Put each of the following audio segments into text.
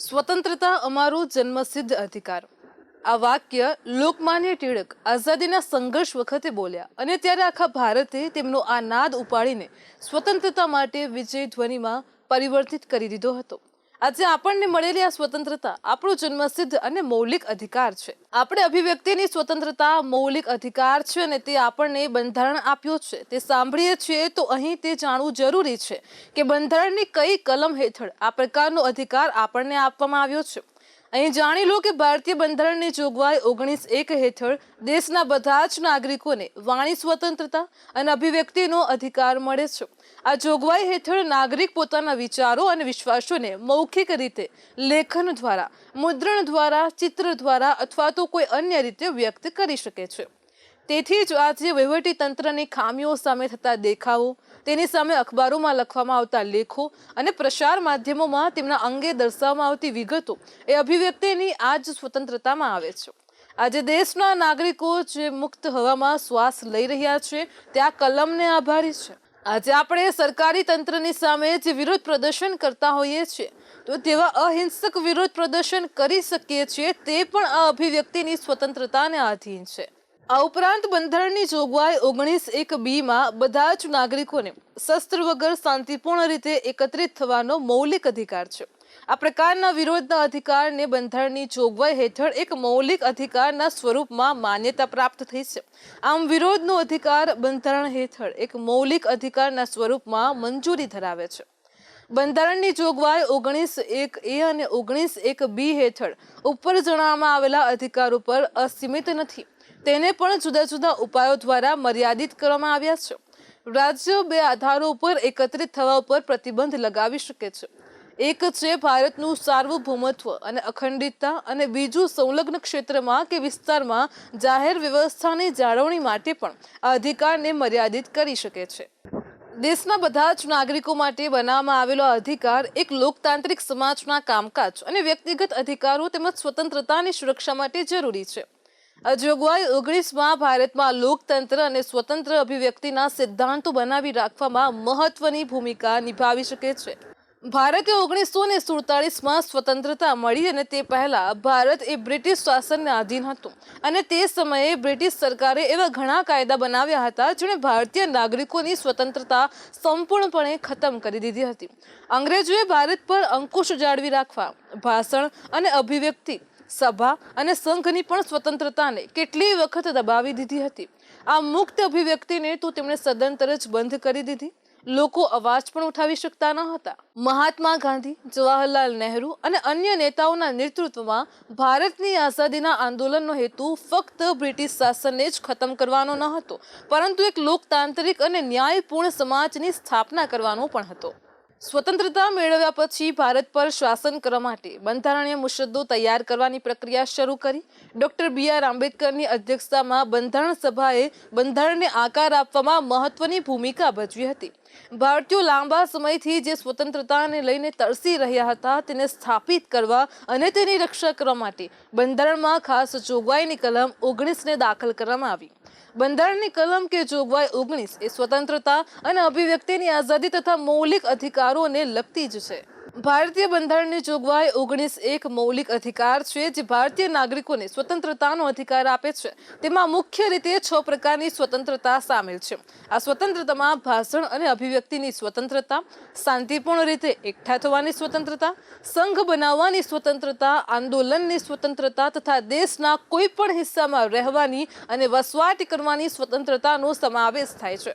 સ્વતંત્રતા અમારો જન્મસિદ્ધ અધિકાર. આ વાક્ય લોકમાન્ય ટિળક આઝાદીના સંઘર્ષ વખતે બોલ્યા અને ત્યારે આખા ભારતે તેમનો આ નાદ ઉપાડીને સ્વતંત્રતા માટે વિજય ધ્વનિમાં પરિવર્તિત કરી દીધો હતો. આજે આપણને મળેલી આ સ્વતંત્રતા આપણો જન્મસિદ્ધ અને મૌલિક અધિકાર છે. આપણે અભિવ્યક્તિની સ્વતંત્રતા મૌલિક અધિકાર છે અને તે આપણને બંધારણ આપ્યો છે. તે સાંભળીએ છીએ તો અહીં તે જાણવું જરૂરી છે કે બંધારણની કઈ કલમ હેઠળ આ પ્રકારનો અધિકાર આપણને આપવામાં આવ્યો છે. અહીં જાણી લો કે ભારતીય બંધારણની જોગવાઈ 19(1) હેઠળ દેશના બધા જ નાગરિકોને વાણી સ્વતંત્રતા અને અભિવ્યક્તિનો અધિકાર મળે છે. આ જોગવાઈ હેઠળ નાગરિક પોતાના વિચારો અને વિશ્વાસોને મૌખિક રીતે લેખન દ્વારા, મુદ્રણ દ્વારા, ચિત્ર દ્વારા અથવા તો કોઈ અન્ય રીતે વ્યક્ત કરી શકે છે. તેથી જ આજે વહીવટી તંત્રની ખામીઓ સામે થતા દેખાવો, તેની સામે અખબારોમાં લખવામાં આવતા લેખો અને પ્રસાર માધ્યમોમાં તેમના અંગે દર્શાવવામાં આવતી વિગતો એ અભિવ્યક્તિની આ જ સ્વતંત્રતામાં આવે છે. આજે દેશના નાગરિકો જે મુક્ત હવામાં શ્વાસ લઈ રહ્યા છે તે આ કલમને આભારી છે. આજે આપણે સરકારી તંત્રની સામે જે વિરોધ પ્રદર્શન કરતા હોઈએ છીએ તો તેવા અહિંસક વિરોધ પ્રદર્શન કરી શકીએ છીએ તે પણ આ અભિવ્યક્તિની સ્વતંત્રતાને આધીન છે. આ ઉપરાંત બંધારણની જોગવાઈ 19(1)(b) માં બધા જ નાગરિકોને શસ્ત્ર વગર શાંતિપૂર્ણ રીતે એકત્રિત થવાનો મૌલિક અધિકાર છે. આ પ્રકારના વિરોધના અધિકારને બંધારણની જોગવાઈ હેઠળ એક મૌલિક અધિકારના સ્વરૂપમાં માન્યતા પ્રાપ્ત થઈ છે. આમ વિરોધનો અધિકાર બંધારણ હેઠળ એક મૌલિક અધિકારના સ્વરૂપમાં મંજૂરી ધરાવે છે. બંધારણની જોગવાઈ 19(1)(a) અને 19(1)(b) હેઠળ ઉપર જણાવવામાં આવેલા અધિકાર ઉપર અસીમિત નથી. તેને પણ જુદા જુદા ઉપાયો દ્વારા મર્યાદિત કરવામાં આવ્યા છે. રાજ્યો બે આધારો ઉપર એકત્રિત થવા ઉપર પ્રતિબંધ લગાવી શકે છે. એક છે ભારતનું સાર્વભૌમત્વ અને અખંડિતતા અને બીજું સંલગ્ન ક્ષેત્રમાં કે વિસ્તારમાં જાહેર વ્યવસ્થાની જાળવણી માટે પણ આ અધિકારને મર્યાદિત કરી શકે છે. દેશના બધા જ નાગરિકો માટે બનાવવામાં આવેલો અધિકાર એક લોકતાંત્રિક સમાજના કામકાજ અને વ્યક્તિગત અધિકારો તેમજ સ્વતંત્રતાની સુરક્ષા માટે જરૂરી છે. આ જોગવાઈ 19 ભારતમાં લોકતંત્ર અને સ્વતંત્ર અભિવ્યક્તિના સિદ્ધાંતો બનાવી રાખવામાં મહત્વની ભૂમિકા નિભાવી શકે છે. ભારતે 1947માં સ્વતંત્રતા મળી અને તે પહેલા ભારત એ બ્રિટિશ શાસનને આધીન હતું અને તે સમયે બ્રિટિશ સરકારે એવા ઘણા કાયદા બનાવ્યા હતા જેણે ભારતીય નાગરિકોની સ્વતંત્રતા સંપૂર્ણપણે ખતમ કરી દીધી હતી. અંગ્રેજોએ ભારત પર અંકુશ જાળવી રાખવા ભાષણ અને અભિવ્યક્તિ, સભા અને સંઘની પણ સ્વતંત્રતાને કેટલી વખત દબાવી દીધી હતી. આ મુક્ત અભિવ્યક્તિને તો તેમણે સદંતર જ બંધ કરી દીધી. લોકો અવાજ પણ ઉઠાવી શકતા ન હતા. મહાત્મા ગાંધી, જવાહરલાલ નહેરુ અને અન્ય નેતાઓના નેતૃત્વમાં ભારતની આઝાદીના આંદોલનનો હેતુ ફક્ત બ્રિટિશ શાસનને જ ખતમ કરવાનો ન હતો, પરંતુ એક લોકતાંત્રિક અને ન્યાયપૂર્ણ સમાજની સ્થાપના કરવાનો પણ હતો. સ્વતંત્રતા મેળવ્યા પછી ભારત પર શાસન કરવા માટે બંધારણીય મુસદ્દો તૈયાર કરવાની પ્રક્રિયા શરૂ કરી. Doctor B.R. આંબેડકરની અધ્યક્ષતામાં બંધારણ સભાએ બંધારણને આકાર આપવામાં મહત્વની ભૂમિકા ભજવી હતી. ભારતીયો લાંબા સમયથી જે સ્વતંત્રતાને લઈને તરસી રહ્યા હતા તેને સ્થાપિત કરવા અને તેની રક્ષા કરવા માટે બંધારણમાં ખાસ જોગવાઈની કલમ 19ને દાખલ કરવામાં આવી. બંધારણની કલમ કે જોગવાઈ 19 એ સ્વતંત્રતા અને અભિવ્યક્તિની આઝાદી તથા મૌલિક અધિકારોને લગતી જ છે. ભારતીય બંધારણની જોગવાઈ 19(1) મૌલિક અધિકાર છે જે ભારતીય નાગરિકોને સ્વતંત્રતાનો અધિકાર આપે છે. તેમાં મુખ્ય રીતે 6 પ્રકારની સ્વતંત્રતા સામેલ છે. આ સ્વતંત્રતામાં ભાષણ અને અભિવ્યક્તિની સ્વતંત્રતા, શાંતિપૂર્ણ રીતે એકઠા થવાની સ્વતંત્રતા, સંઘ બનાવવાની સ્વતંત્રતા, આંદોલનની સ્વતંત્રતા તથા દેશના કોઈ પણ હિસ્સામાં રહેવાની અને વસવાટ કરવાની સ્વતંત્રતાનો સમાવેશ થાય છે.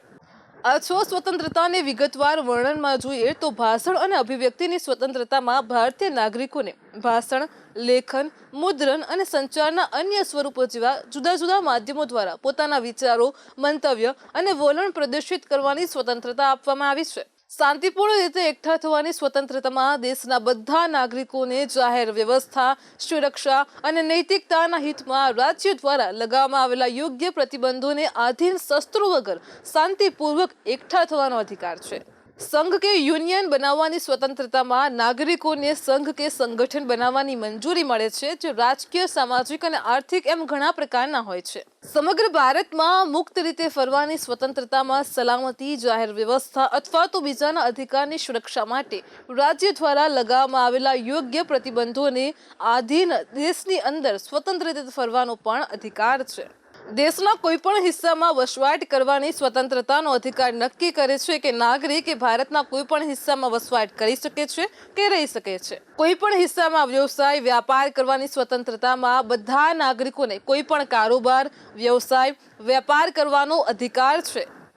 આ 6 સ્વતંત્રતાને વિગતવાર વર્ણનમાં જોઈએ તો ભાષણ અને અભિવ્યક્તિની સ્વતંત્રતામાં ભારતીય નાગરિકોને ભાષણ, લેખન, મુદ્રણ અને સંચારના અન્ય સ્વરૂપો જેવા જુદા જુદા માધ્યમો દ્વારા પોતાના વિચારો, મંતવ્ય અને વલણ પ્રદર્શિત કરવાની સ્વતંત્રતા આપવામાં આવી છે. શાંતિપૂર્ણ રીતે એકઠા થવાની સ્વતંત્રતામાં દેશના બધા નાગરિકોને જાહેર વ્યવસ્થા, સુરક્ષા અને નૈતિકતાના હિતમાં રાજ્ય દ્વારા લગાવવામાં આવેલા યોગ્ય પ્રતિબંધોને આધીન શસ્ત્રો વગર શાંતિપૂર્વક એકઠા થવાનો અધિકાર છે. સંઘ કે યુનિયન બનાવવાની સ્વતંત્રતામાં નાગરિકોને સંઘ કે સંગઠન બનાવવાની મંજૂરી મળે છે, જે રાજકીય, સામાજિક અને આર્થિક એમ ઘણા પ્રકારના હોય છે. સમગ્ર ભારતમાં મુક્ત રીતે ફરવાની સ્વતંત્રતામાં સલામતી, જાહેર વ્યવસ્થા અથવા તો બીજાના અધિકારની સુરક્ષા માટે રાજ્ય દ્વારા લગાવવામાં આવેલા યોગ્ય પ્રતિબંધોને આધીન દેશની અંદર સ્વતંત્ર રીતે ફરવાનો પણ અધિકાર છે. દેશના કોઈ પણ હિસ્સામાં વસવાટ કરવાની સ્વતંત્રતાનો અધિકાર નક્કી કરે છે કે નાગરિક એ ભારતના કોઈ પણ હિસ્સામાં વસવાટ કરી શકે છે કે રહી શકે છે. કોઈ પણ હિસ્સામાં વ્યવસાય, વ્યાપાર કરવાની સ્વતંત્રતામાં બધા નાગરિકોને કોઈ પણ કારોબાર, વ્યવસાય, વેપાર કરવાનો અધિકાર છે.